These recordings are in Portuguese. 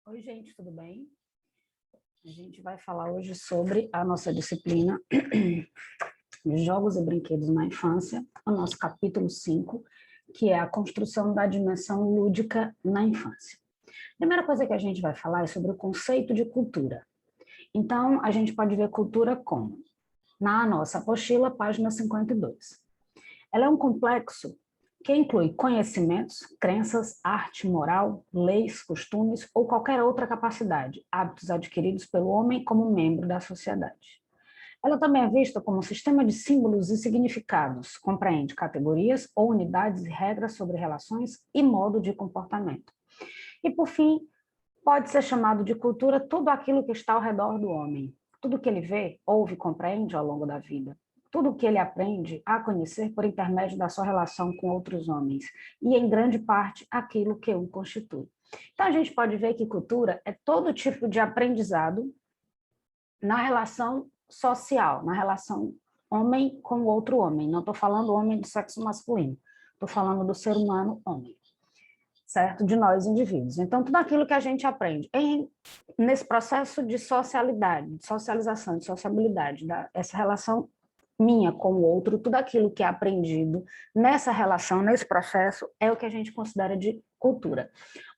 Oi, gente, tudo bem? A gente vai falar hoje sobre a nossa disciplina de Jogos e Brinquedos na Infância, o nosso capítulo 5, que é a construção da dimensão lúdica na infância. A primeira coisa que a gente vai falar é sobre o conceito de cultura. Então, a gente pode ver cultura como? Na nossa apostila, página 52. Ela é um complexo que inclui conhecimentos, crenças, arte, moral, leis, costumes ou qualquer outra capacidade, hábitos adquiridos pelo homem como membro da sociedade. Ela também é vista como um sistema de símbolos e significados, compreende categorias ou unidades e regras sobre relações e modo de comportamento. E, por fim, pode ser chamado de cultura tudo aquilo que está ao redor do homem, tudo que ele vê, ouve e compreende ao longo da vida. Tudo que ele aprende a conhecer por intermédio da sua relação com outros homens, e em grande parte aquilo que o constitui. Então a gente pode ver que cultura é todo tipo de aprendizado na relação social, na relação homem com outro homem. Não estou falando homem do sexo masculino, estou falando do ser humano homem, certo? De nós indivíduos. Então tudo aquilo que a gente aprende nesse processo de socialidade, de socialização, de sociabilidade, essa relação minha com o outro, tudo aquilo que é aprendido nessa relação, nesse processo, é o que a gente considera de cultura.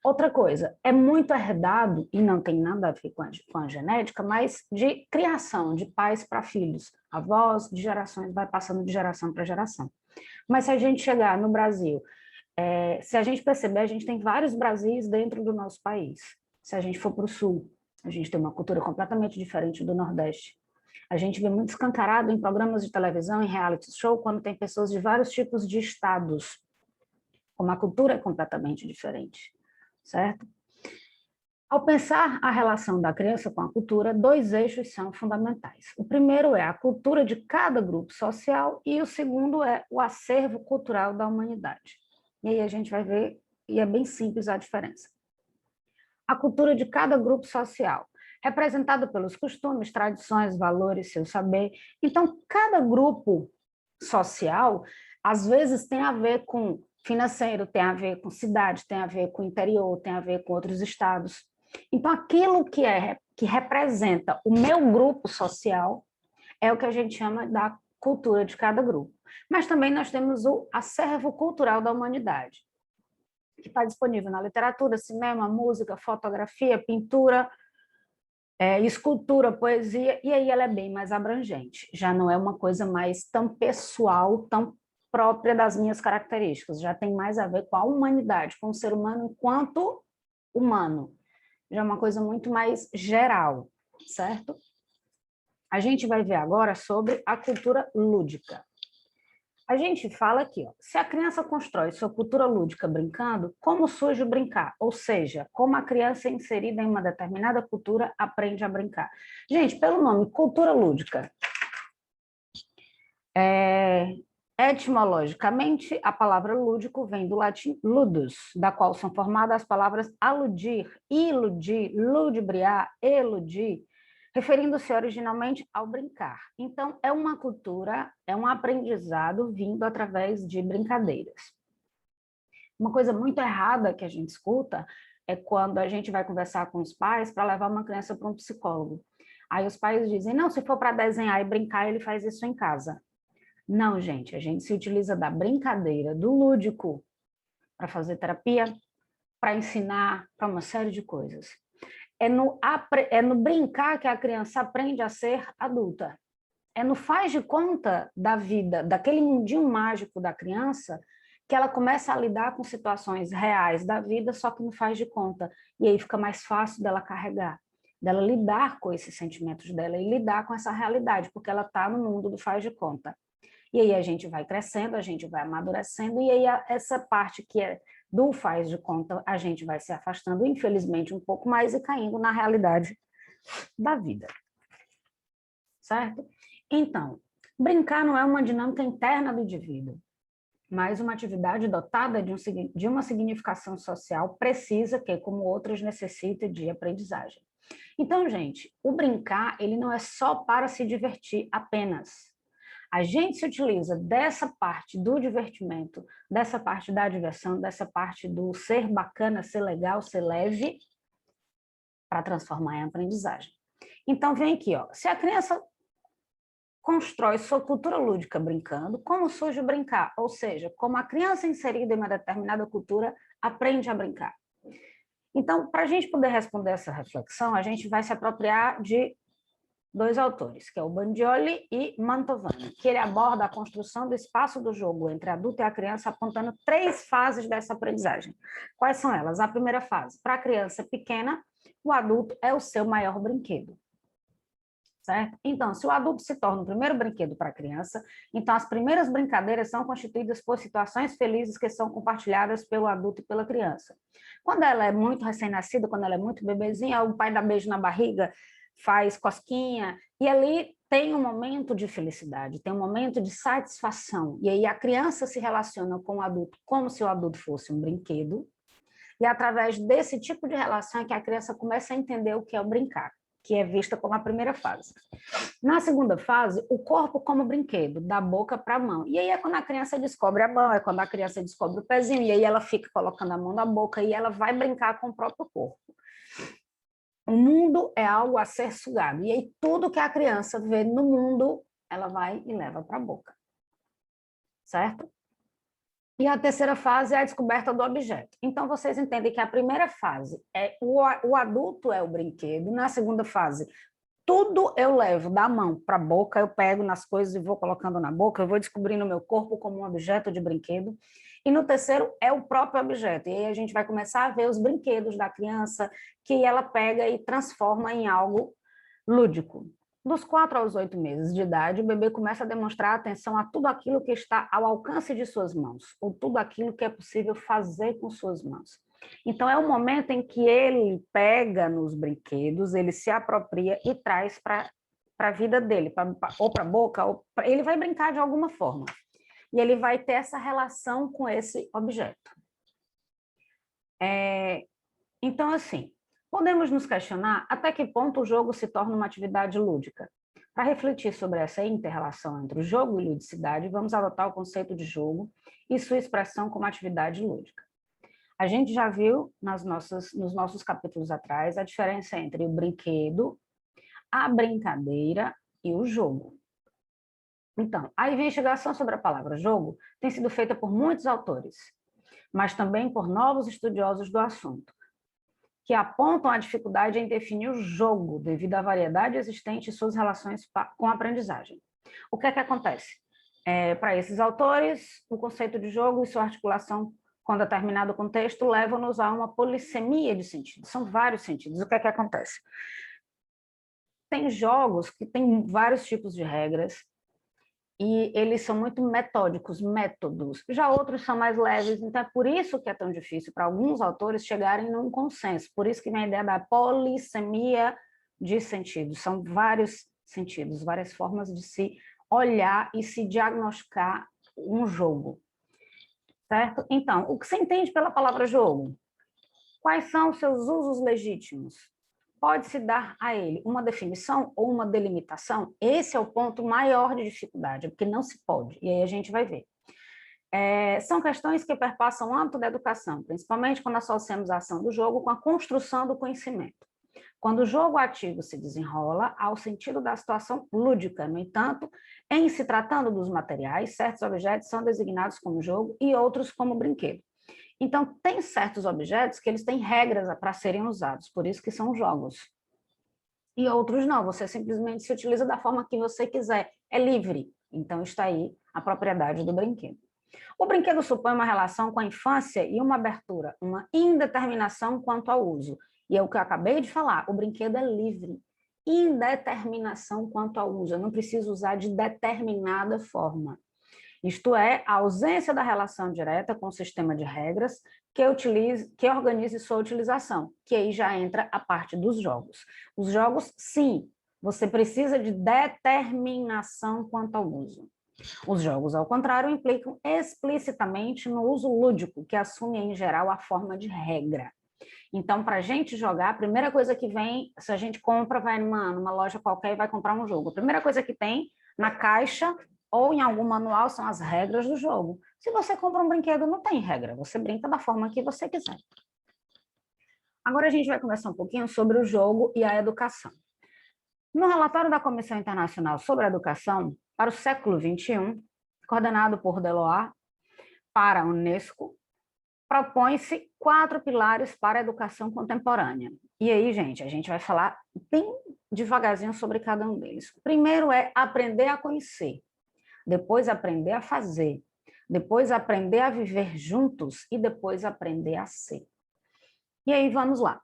Outra coisa, é muito herdado, e não tem nada a ver com a genética, mas de criação, de pais para filhos, avós, de gerações, vai passando de geração para geração. Mas se a gente chegar no Brasil, se a gente perceber, a gente tem vários Brasis dentro do nosso país. Se a gente for para o Sul, a gente tem uma cultura completamente diferente do Nordeste. A gente vê muito escancarado em programas de televisão, em reality show, quando tem pessoas de vários tipos de estados, como a cultura é completamente diferente, certo? Ao pensar a relação da criança com a cultura, dois eixos são fundamentais. O primeiro é a cultura de cada grupo social e o segundo é o acervo cultural da humanidade. E aí a gente vai ver, e é bem simples a diferença. A cultura de cada grupo social, representada pelos costumes, tradições, valores, seu saber. Então, cada grupo social, às vezes, tem a ver com financeiro, tem a ver com cidade, tem a ver com interior, tem a ver com outros estados. Então, aquilo que representa o meu grupo social é o que a gente chama da cultura de cada grupo. Mas também nós temos o acervo cultural da humanidade, que está disponível na literatura, cinema, música, fotografia, pintura, escultura, poesia, e aí ela é bem mais abrangente. Já não é uma coisa mais tão pessoal, tão própria das minhas características, já tem mais a ver com a humanidade, com o ser humano enquanto humano. Já é uma coisa muito mais geral, certo? A gente vai ver agora sobre a cultura lúdica. A gente fala aqui, ó, se a criança constrói sua cultura lúdica brincando, como surge o brincar? Ou seja, como a criança inserida em uma determinada cultura aprende a brincar. Gente, pelo nome cultura lúdica, etimologicamente, a palavra lúdico vem do latim ludus, da qual são formadas as palavras aludir, iludir, ludibriar, eludir, referindo-se originalmente ao brincar. Então, é uma cultura, é um aprendizado vindo através de brincadeiras. Uma coisa muito errada que a gente escuta é quando a gente vai conversar com os pais para levar uma criança para um psicólogo. Aí os pais dizem, não, se for para desenhar e brincar, ele faz isso em casa. Não, gente, a gente se utiliza da brincadeira, do lúdico, para fazer terapia, para ensinar, para uma série de coisas. É no brincar que a criança aprende a ser adulta. É no faz de conta da vida, daquele mundinho mágico da criança, que ela começa a lidar com situações reais da vida, só que não faz de conta. E aí fica mais fácil dela carregar, dela lidar com esses sentimentos dela e lidar com essa realidade, porque ela está no mundo do faz de conta. E aí a gente vai crescendo, a gente vai amadurecendo, e aí essa parte que é do faz de conta, a gente vai se afastando, infelizmente, um pouco mais e caindo na realidade da vida. Certo? Então, brincar não é uma dinâmica interna do indivíduo, mas uma atividade dotada de uma significação social precisa que, como outras, necessita de aprendizagem. Então, gente, o brincar, ele não é só para se divertir apenas. A gente se utiliza dessa parte do divertimento, dessa parte da diversão, dessa parte do ser bacana, ser legal, ser leve, para transformar em aprendizagem. Então, vem aqui, ó. Se a criança constrói sua cultura lúdica brincando, como surge o brincar? Ou seja, como a criança inserida em uma determinada cultura aprende a brincar. Então, para a gente poder responder essa reflexão, a gente vai se apropriar de dois autores, que é o Bandioli e Mantovani, que ele aborda a construção do espaço do jogo entre adulto e a criança, apontando 3 fases dessa aprendizagem. Quais são elas? A primeira fase, para a criança pequena, o adulto é o seu maior brinquedo. Certo? Então, se o adulto se torna o primeiro brinquedo para a criança, então as primeiras brincadeiras são constituídas por situações felizes que são compartilhadas pelo adulto e pela criança. Quando ela é muito recém-nascida, quando ela é muito bebezinha, o pai dá beijo na barriga, faz cosquinha, e ali tem um momento de felicidade, tem um momento de satisfação, e aí a criança se relaciona com o adulto como se o adulto fosse um brinquedo, e através desse tipo de relação é que a criança começa a entender o que é o brincar, que é vista como a primeira fase. Na segunda fase, o corpo como brinquedo, da boca para a mão. E aí é quando a criança descobre a mão, é quando a criança descobre o pezinho, e aí ela fica colocando a mão na boca e ela vai brincar com o próprio corpo. O mundo é algo a ser sugado. E aí tudo que a criança vê no mundo, ela vai e leva para a boca. Certo? E a terceira fase é a descoberta do objeto. Então, vocês entendem que a primeira fase é o adulto é o brinquedo. Na segunda fase, tudo eu levo da mão para a boca, eu pego nas coisas e vou colocando na boca, eu vou descobrindo o meu corpo como um objeto de brinquedo. E no terceiro é o próprio objeto. E aí a gente vai começar a ver os brinquedos da criança que ela pega e transforma em algo lúdico. Dos 4 aos 8 meses de idade, o bebê começa a demonstrar atenção a tudo aquilo que está ao alcance de suas mãos, ou tudo aquilo que é possível fazer com suas mãos. Então, é o momento em que ele pega nos brinquedos, ele se apropria e traz para a vida dele, ou para a boca, ele vai brincar de alguma forma. E ele vai ter essa relação com esse objeto. Então, assim, podemos nos questionar até que ponto o jogo se torna uma atividade lúdica. Para refletir sobre essa inter-relação entre o jogo e ludicidade, vamos adotar o conceito de jogo e sua expressão como atividade lúdica. A gente já viu nos nossos capítulos atrás a diferença entre o brinquedo, a brincadeira e o jogo. Então, a investigação sobre a palavra jogo tem sido feita por muitos autores, mas também por novos estudiosos do assunto, que apontam a dificuldade em definir o jogo devido à variedade existente em suas relações com a aprendizagem. O que é que acontece? Para esses autores, o conceito de jogo e sua articulação com determinado contexto levam-nos a uma polissemia de sentidos. São vários sentidos. O que é que acontece? Tem jogos que têm vários tipos de regras e eles são muito metódicos, métodos. Já outros são mais leves, então é por isso que é tão difícil para alguns autores chegarem num consenso. Por isso que vem a ideia da polissemia de sentidos. São vários sentidos, várias formas de se olhar e se diagnosticar um jogo. Certo? Então, o que você entende pela palavra jogo? Quais são os seus usos legítimos? Pode-se dar a ele uma definição ou uma delimitação? Esse é o ponto maior de dificuldade, porque não se pode, e aí a gente vai ver. São questões que perpassam o âmbito da educação, principalmente quando associamos a ação do jogo com a construção do conhecimento. Quando o jogo ativo se desenrola, há o sentido da situação lúdica. No entanto, em se tratando dos materiais, certos objetos são designados como jogo e outros como brinquedo. Então, tem certos objetos que eles têm regras para serem usados, por isso que são jogos. E outros não, você simplesmente se utiliza da forma que você quiser, é livre. Então, está aí a propriedade do brinquedo. O brinquedo supõe uma relação com a infância e uma abertura, uma indeterminação quanto ao uso. E é o que eu acabei de falar, o brinquedo é livre. Indeterminação quanto ao uso, eu não preciso usar de determinada forma. Isto é, a ausência da relação direta com o sistema de regras que organize sua utilização, que aí já entra a parte dos jogos. Os jogos, sim, você precisa de determinação quanto ao uso. Os jogos, ao contrário, implicam explicitamente no uso lúdico, que assume, em geral, a forma de regra. Então, para a gente jogar, a primeira coisa que vem, se a gente compra, vai numa loja qualquer e vai comprar um jogo, a primeira coisa que tem na caixa ou em algum manual são as regras do jogo. Se você compra um brinquedo, não tem regra, você brinca da forma que você quiser. Agora a gente vai conversar um pouquinho sobre o jogo e a educação. No relatório da Comissão Internacional sobre a Educação para o século XXI, coordenado por Deloitte para a Unesco, propõe-se 4 pilares para a educação contemporânea. E aí, gente, a gente vai falar bem devagarzinho sobre cada um deles. O primeiro é aprender a conhecer, depois aprender a fazer, depois aprender a viver juntos e depois aprender a ser. E aí, vamos lá.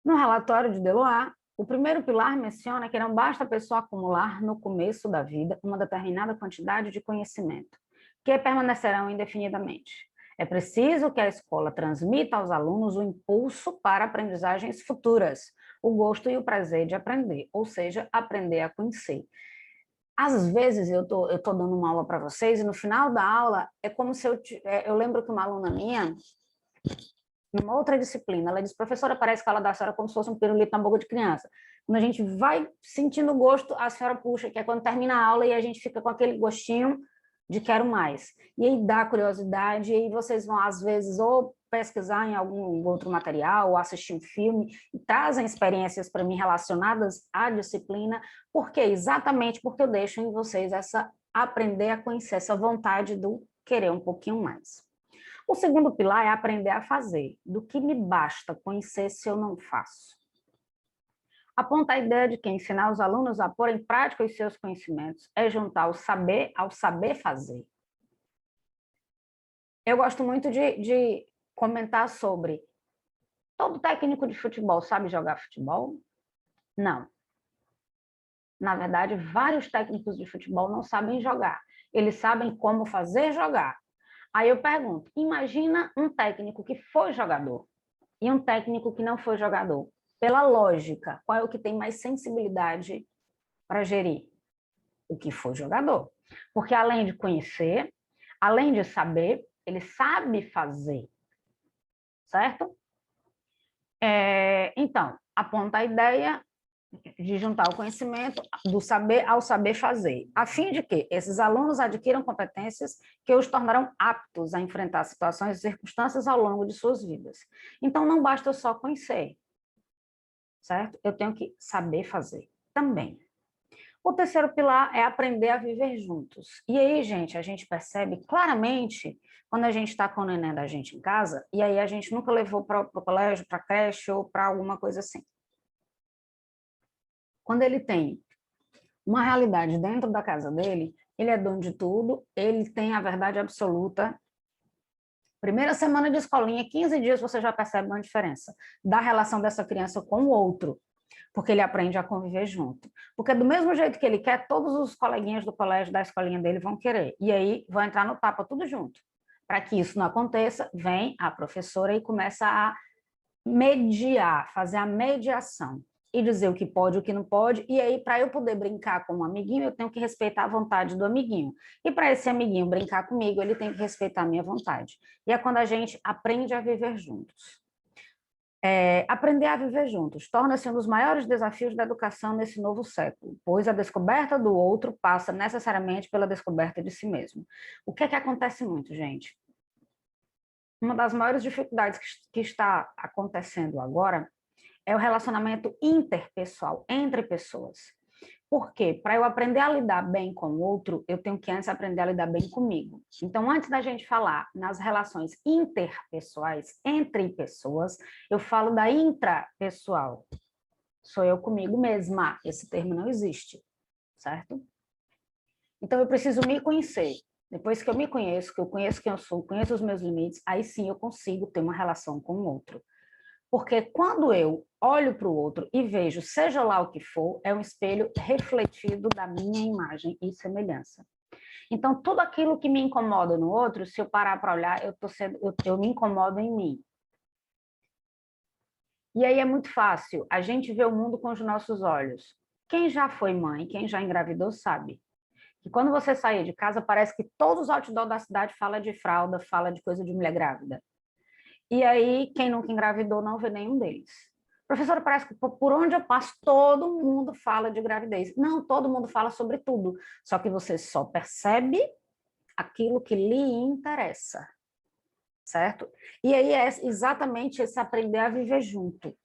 No relatório de Deloitte, o primeiro pilar menciona que não basta a pessoa acumular no começo da vida uma determinada quantidade de conhecimento, que permanecerão indefinidamente. É preciso que a escola transmita aos alunos o impulso para aprendizagens futuras, o gosto e o prazer de aprender, ou seja, aprender a conhecer. Às vezes eu tô dando uma aula para vocês e no final da aula é como se eu lembro que uma aluna minha, numa outra disciplina, ela disse, professora, parece que a aula da senhora é como se fosse um pirulito na boca de criança. Quando a gente vai sentindo gosto, a senhora puxa, que é quando termina a aula e a gente fica com aquele gostinho de quero mais. E aí dá curiosidade, e aí vocês vão, às vezes, ou pesquisar em algum outro material, ou assistir um filme, e trazem experiências para mim relacionadas à disciplina, porque exatamente porque eu deixo em vocês essa aprender a conhecer, essa vontade do querer um pouquinho mais. O segundo pilar é aprender a fazer. Do que me basta conhecer se eu não faço? Aponta a ideia de que ensinar os alunos a pôr em prática os seus conhecimentos é juntar o saber ao saber fazer. Eu gosto muito de comentar sobre todo técnico de futebol sabe jogar futebol? Não. Na verdade, vários técnicos de futebol não sabem jogar. Eles sabem como fazer jogar. Aí eu pergunto, imagina um técnico que foi jogador e um técnico que não foi jogador. Pela lógica, qual é o que tem mais sensibilidade para gerir? O que foi jogador. Porque além de conhecer, além de saber, ele sabe fazer. Certo? Então, aponta a ideia de juntar o conhecimento do saber ao saber fazer, a fim de que esses alunos adquiram competências que os tornarão aptos a enfrentar situações e circunstâncias ao longo de suas vidas. Então, não basta só conhecer, certo? Eu tenho que saber fazer também. O terceiro pilar é aprender a viver juntos. E aí, gente, a gente percebe claramente quando a gente está com o neném da gente em casa, e aí a gente nunca levou para o colégio, para a creche ou para alguma coisa assim. Quando ele tem uma realidade dentro da casa dele, ele é dono de tudo, ele tem a verdade absoluta. Primeira semana de escolinha, 15 dias, você já percebe uma diferença da relação dessa criança com o outro, porque ele aprende a conviver junto. Porque do mesmo jeito que ele quer, todos os coleguinhas do colégio, da escolinha dele vão querer. E aí vão entrar no tapa tudo junto. Para que isso não aconteça, vem a professora e começa a mediar, fazer a mediação e dizer o que pode e o que não pode, e aí para eu poder brincar com um amiguinho, eu tenho que respeitar a vontade do amiguinho, e para esse amiguinho brincar comigo, ele tem que respeitar a minha vontade. E é quando a gente aprende a viver juntos. Aprender a viver juntos torna-se um dos maiores desafios da educação nesse novo século, pois a descoberta do outro passa necessariamente pela descoberta de si mesmo. O que é que acontece muito, gente? Uma das maiores dificuldades que está acontecendo agora é o relacionamento interpessoal, entre pessoas. Por quê? Para eu aprender a lidar bem com o outro, eu tenho que antes aprender a lidar bem comigo. Então, antes da gente falar nas relações interpessoais, entre pessoas, eu falo da intrapessoal. Sou eu comigo mesma. Esse termo não existe, certo? Então, eu preciso me conhecer. Depois que eu me conheço, que eu conheço quem eu sou, conheço os meus limites, aí sim eu consigo ter uma relação com o outro. Porque quando eu olho para o outro e vejo, seja lá o que for, é um espelho refletido da minha imagem e semelhança. Então, tudo aquilo que me incomoda no outro, se eu parar para olhar, eu me incomodo em mim. E aí é muito fácil, a gente vê o mundo com os nossos olhos. Quem já foi mãe, quem já engravidou, sabe que quando você sair de casa, parece que todos os outdoors da cidade falam de fralda, fala de coisa de mulher grávida. E aí, quem nunca engravidou não vê nenhum deles. Professora, parece que por onde eu passo, todo mundo fala de gravidez. Não, todo mundo fala sobre tudo. Só que você só percebe aquilo que lhe interessa. certo? E aí é exatamente esse aprender a viver junto.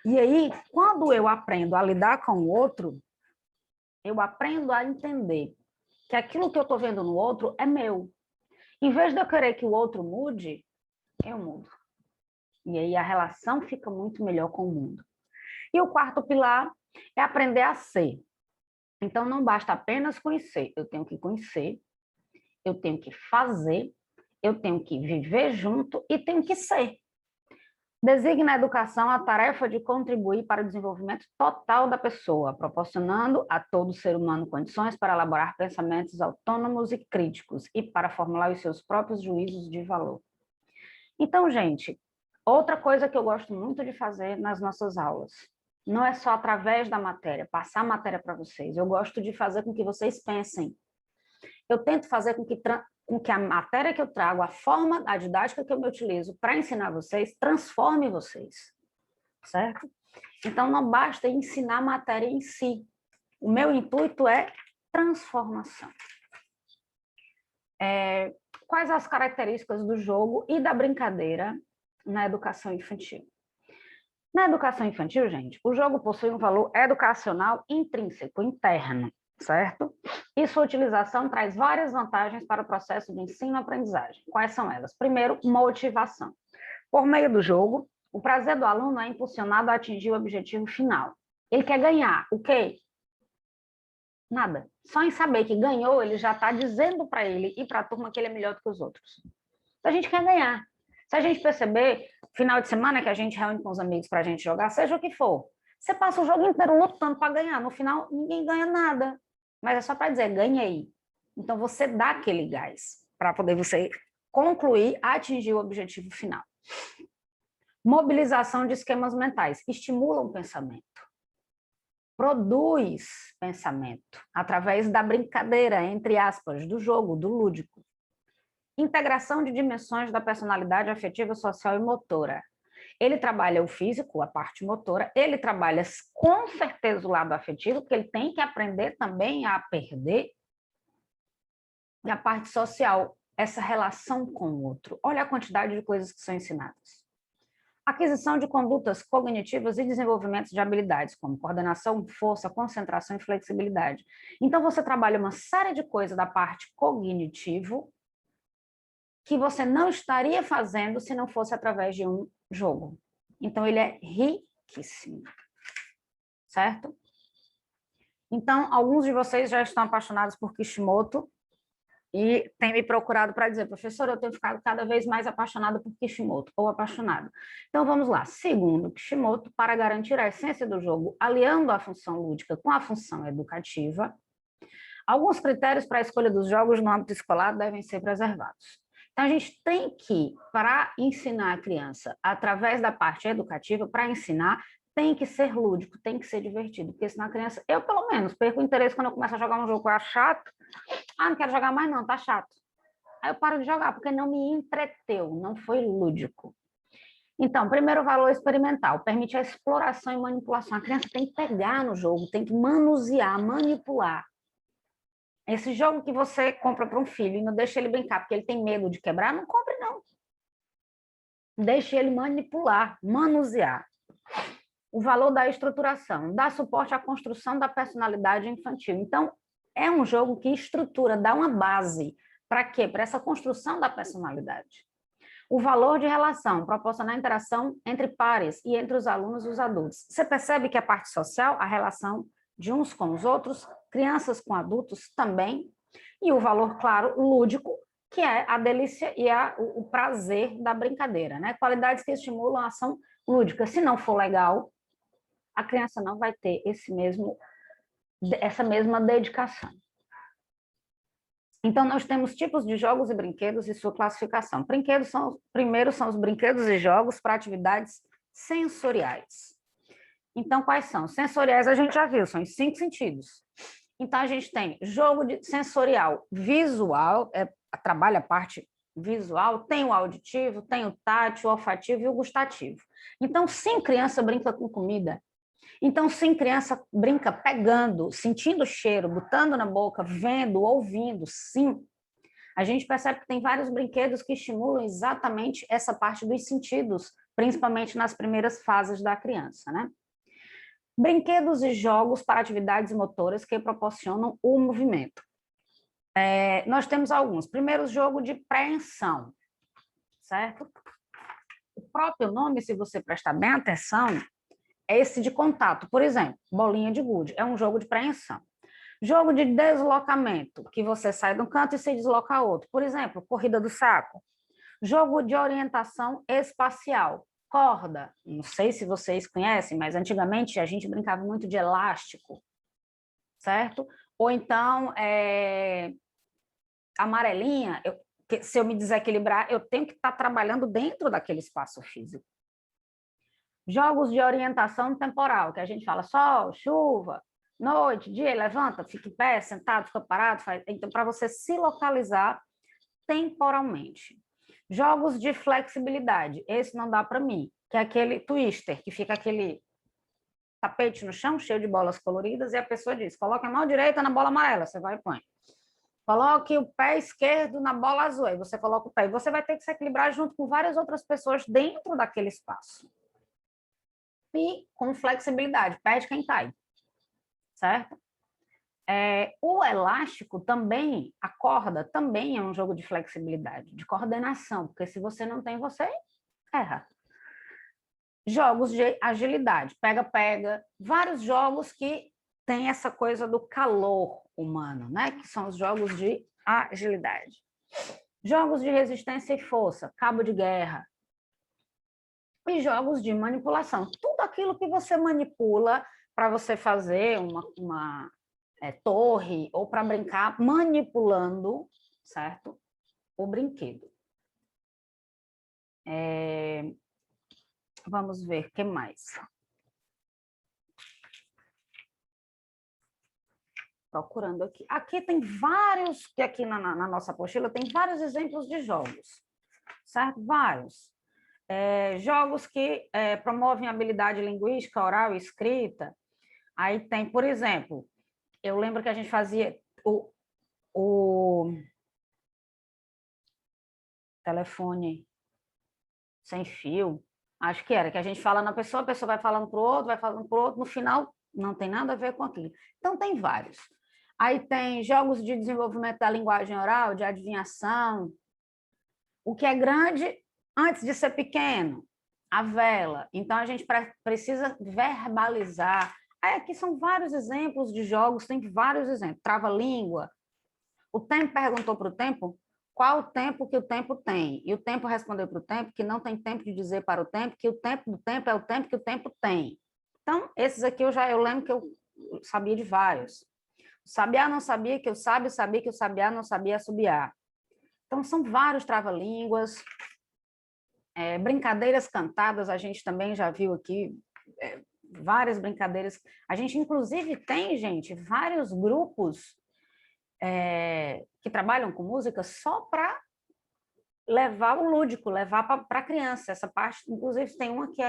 E aí, quando eu aprendo a lidar com o outro, eu aprendo a entender que aquilo que eu estou vendo no outro é meu. Em vez de eu querer que o outro mude, eu mudo. E aí a relação fica muito melhor com o mundo. E o quarto pilar é aprender a ser. Então, não basta apenas conhecer, eu tenho que conhecer, eu tenho que fazer, eu tenho que viver junto e tenho que ser. Designa a educação a tarefa de contribuir para o desenvolvimento total da pessoa, proporcionando a todo ser humano condições para elaborar pensamentos autônomos e críticos e para formular os seus próprios juízos de valor. Então, gente, outra coisa que eu gosto muito de fazer nas nossas aulas, não é só através da matéria, passar a matéria para vocês, eu gosto de fazer com que vocês pensem. Eu tento fazer com que a matéria que eu trago, a forma, a didática que eu me utilizo para ensinar vocês, transforme vocês, certo? Então, não basta ensinar a matéria em si. O meu intuito é transformação. Quais as características do jogo e da brincadeira na educação infantil? Na educação infantil, gente, o jogo possui um valor educacional intrínseco, interno, certo? E sua utilização traz várias vantagens para o processo de ensino-aprendizagem. Quais são elas? Primeiro, motivação. Por meio do jogo, o prazer do aluno é impulsionado a atingir o objetivo final. Ele quer ganhar. O quê? Nada. Só em saber que ganhou, ele já está dizendo para ele e para a turma que ele é melhor do que os outros. Então, a gente quer ganhar. Se a gente perceber, final de semana que a gente reúne com os amigos para a gente jogar, seja o que for, você passa o jogo inteiro lutando para ganhar. No final, ninguém ganha nada. Mas é só para dizer, ganhei. Então, você dá aquele gás para poder você concluir, atingir o objetivo final. Mobilização de esquemas mentais. Estimula o pensamento. Produz pensamento através da brincadeira, entre aspas, do jogo, do lúdico. Integração de dimensões da personalidade afetiva, social e motora. Ele trabalha o físico, a parte motora, ele trabalha com certeza o lado afetivo, porque ele tem que aprender também a perder. E a parte social, essa relação com o outro. Olha a quantidade de coisas que são ensinadas. Aquisição de condutas cognitivas e desenvolvimento de habilidades, como coordenação, força, concentração e flexibilidade. Então, você trabalha uma série de coisas da parte cognitivo que você não estaria fazendo se não fosse através de um jogo. Então, ele é riquíssimo, certo? Então, alguns de vocês já estão apaixonados por Kishimoto e têm me procurado para dizer, professora, eu tenho ficado cada vez mais apaixonada por Kishimoto, ou apaixonado. Então, vamos lá. Segundo Kishimoto, para garantir a essência do jogo, aliando a função lúdica com a função educativa, alguns critérios para a escolha dos jogos no âmbito escolar devem ser preservados. Então, a gente tem que, para ensinar a criança, através da parte educativa, para ensinar, tem que ser lúdico, tem que ser divertido, porque senão a criança, eu pelo menos, perco o interesse quando eu começo a jogar um jogo que eu acho chato. Ah, não quero jogar mais não, tá chato. Aí eu paro de jogar, porque não me entreteu, não foi lúdico. Então, primeiro valor experimental, permite a exploração e manipulação. A criança tem que pegar no jogo, tem que manusear, manipular. Esse jogo que você compra para um filho e não deixa ele brincar porque ele tem medo de quebrar, não compre não. Deixe ele manipular, manusear. O valor da estruturação, dá suporte à construção da personalidade infantil. Então, é um jogo que estrutura, dá uma base. Para quê? Para essa construção da personalidade. O valor de relação, proporcionar interação entre pares e entre os alunos e os adultos. Você percebe que a parte social, a relação de uns com os outros, crianças com adultos também, e o valor, claro, lúdico, que é a delícia e o prazer da brincadeira, né? Qualidades que estimulam a ação lúdica. Se não for legal, a criança não vai ter essa mesma dedicação. Então, nós temos tipos de jogos e brinquedos e sua classificação. Primeiro são os brinquedos e jogos para atividades sensoriais. Então, quais são? Sensoriais a gente já viu, são os 5 sentidos. Então, a gente tem jogo sensorial visual, trabalha a parte visual, tem o auditivo, tem o tátil, o olfativo e o gustativo. Então, sim, criança brinca com comida. Então, sim, criança brinca pegando, sentindo o cheiro, botando na boca, vendo, ouvindo, sim. a gente percebe que tem vários brinquedos que estimulam exatamente essa parte dos sentidos, principalmente nas primeiras fases da criança, né? Brinquedos e jogos para atividades motoras que proporcionam o movimento. Nós temos alguns. Primeiro, jogo de preensão, certo? O próprio nome, se você prestar bem atenção, é esse de contato. Por exemplo, bolinha de gude, é um jogo de preensão. Jogo de deslocamento, que você sai de um canto e se desloca a outro. Por exemplo, corrida do saco. Jogo de orientação espacial. Corda, não sei se vocês conhecem, mas antigamente a gente brincava muito de elástico, certo? Ou então, amarelinha, se eu me desequilibrar, eu tenho que estar trabalhando dentro daquele espaço físico. Jogos de orientação temporal, que a gente fala sol, chuva, noite, dia, levanta, fica em pé, sentado, fica parado. Então, para você se localizar temporalmente. Jogos de flexibilidade, esse não dá para mim, que é aquele twister, que fica aquele tapete no chão, cheio de bolas coloridas, e a pessoa diz, coloque a mão direita na bola amarela, você vai e põe. Coloque o pé esquerdo na bola azul, aí você coloca o pé, e você vai ter que se equilibrar junto com várias outras pessoas dentro daquele espaço. E com flexibilidade, perde quem cai, certo? O elástico também, a corda também é um jogo de flexibilidade, de coordenação, porque se você não tem, você erra. Jogos de agilidade, pega-pega, vários jogos que têm essa coisa do calor humano, né? Que são os jogos de agilidade. Jogos de resistência e força, cabo de guerra. E jogos de manipulação, tudo aquilo que você manipula para você fazer uma torre ou para brincar manipulando, certo? O brinquedo. Vamos ver o que mais. Procurando aqui. Aqui tem vários, que aqui na nossa apostila tem vários exemplos de jogos, certo? Vários. Jogos que promovem habilidade linguística, oral e escrita. Aí tem, por exemplo, eu lembro que a gente fazia o telefone sem fio, acho que era, que a gente fala na pessoa, a pessoa vai falando para o outro, vai falando para o outro, no final não tem nada a ver com aquilo. Então, tem vários. Aí tem jogos de desenvolvimento da linguagem oral, de adivinhação. O que é grande antes de ser pequeno? A vela. Então, a gente precisa verbalizar. Aí, aqui são vários exemplos de jogos, tem vários exemplos. Trava-língua. O tempo perguntou para o tempo qual o tempo que o tempo tem. E o tempo respondeu para o tempo que não tem tempo de dizer para o tempo que o tempo do tempo é o tempo que o tempo tem. Então, esses aqui eu lembro que eu sabia de vários. O sabiá não sabia que o sábio sabia que o sabiá não sabia assobiar. Então, são vários trava-línguas. Brincadeiras cantadas, a gente também já viu aqui várias brincadeiras. A gente, inclusive, tem, gente, vários grupos que trabalham com música só para levar o lúdico, levar para a criança. Essa parte, inclusive, tem uma que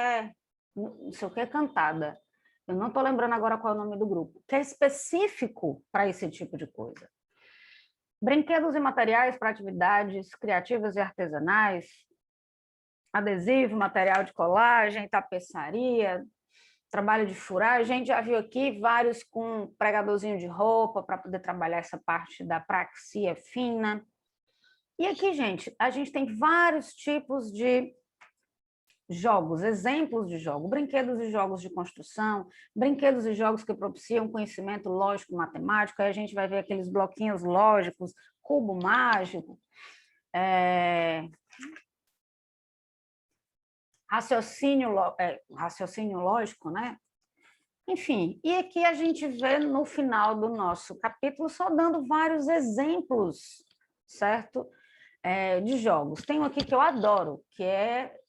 não sei o que, cantada. Eu não estou lembrando agora qual é o nome do grupo, que é específico para esse tipo de coisa. Brinquedos e materiais para atividades criativas e artesanais, adesivo, material de colagem, tapeçaria, trabalho de furar. A gente já viu aqui vários com pregadorzinho de roupa para poder trabalhar essa parte da praxia fina. E aqui, gente, a gente tem vários tipos de jogos, exemplos de jogo, brinquedos e jogos de construção, brinquedos e jogos que propiciam conhecimento lógico matemático. Aí a gente vai ver aqueles bloquinhos lógicos, cubo mágico, raciocínio lógico, né? Enfim, e aqui a gente vê no final do nosso capítulo só dando vários exemplos, certo? De jogos. Tem um aqui que eu adoro, que é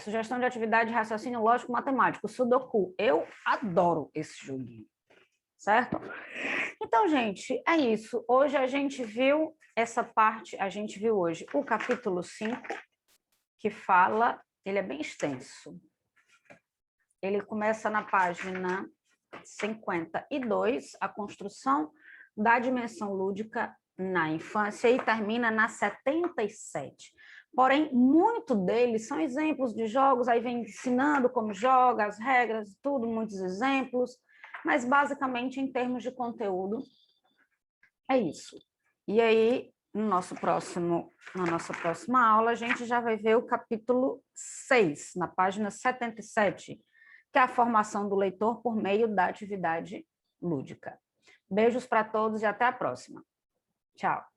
sugestão de atividade de raciocínio lógico matemático, Sudoku. Eu adoro esse joguinho, certo? Então, gente, é isso. Hoje a gente viu essa parte, a gente viu hoje o capítulo 5, que fala, ele é bem extenso. Ele começa na página 52, a construção da dimensão lúdica na infância e termina na 77. Porém, muito deles são exemplos de jogos, aí vem ensinando como joga, as regras, tudo, muitos exemplos, mas basicamente em termos de conteúdo, é isso. E aí, na nossa próxima aula, a gente já vai ver o capítulo 6, na página 77, que é a formação do leitor por meio da atividade lúdica. Beijos para todos e até a próxima. Tchau.